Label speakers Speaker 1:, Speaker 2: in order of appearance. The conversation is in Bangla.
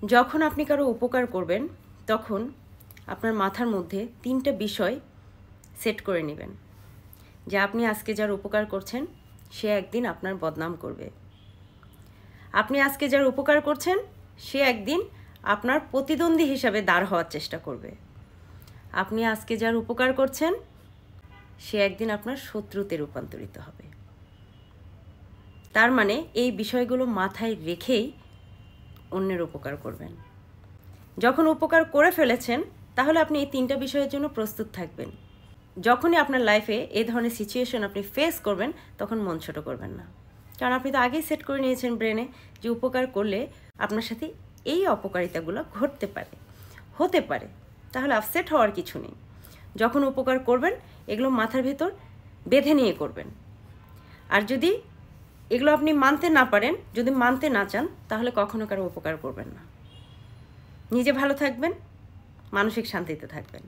Speaker 1: যখন আপনি কারো উপকার করবেন তখন আপনার মাথার মধ্যে 3টা বিষয় সেট করে নেবেন যে আপনি আজকে যার উপকার করছেন সে একদিন আপনার বদনাম করবে। আপনি আজকে যার উপকার করছেন সে একদিন আপনার প্রতিদ্বন্দ্বী হিসাবে দাঁড় হওয়ার চেষ্টা করবে। আপনি আজকে যার উপকার করছেন সে একদিন আপনার শত্রুতে রূপান্তরিত হবে। তার মানে এই বিষয়গুলো মাথায় রেখেই অন্যের উপকার করবেন। যখন উপকার করে ফেলেছেন তাহলে আপনি এই 3টা বিষয়ের জন্য প্রস্তুত থাকবেন। যখনই আপনার লাইফে এই ধরনের সিচুয়েশন আপনি ফেস করবেন তখন মন ছোট করবেন না, কারণ আপনি তো আগেই সেট করে নিয়েছেন ব্রেনে যে উপকার করলে আপনার সাথে এই অপকারিতাগুলো হতে পারে, তাহলে আপসেট হওয়ার কিছু নেই। যখন উপকার করবেন এগুলো মাথার ভেতর বেঁধে নিয়ে করবেন। আর যদি এগুলো আপনি মানতে না পারেন, যদি মানতে না চান, তাহলে কখনো কারো উপকার করবেন না। নিজে ভালো থাকবেন, মানসিক শান্তিতে থাকবেন।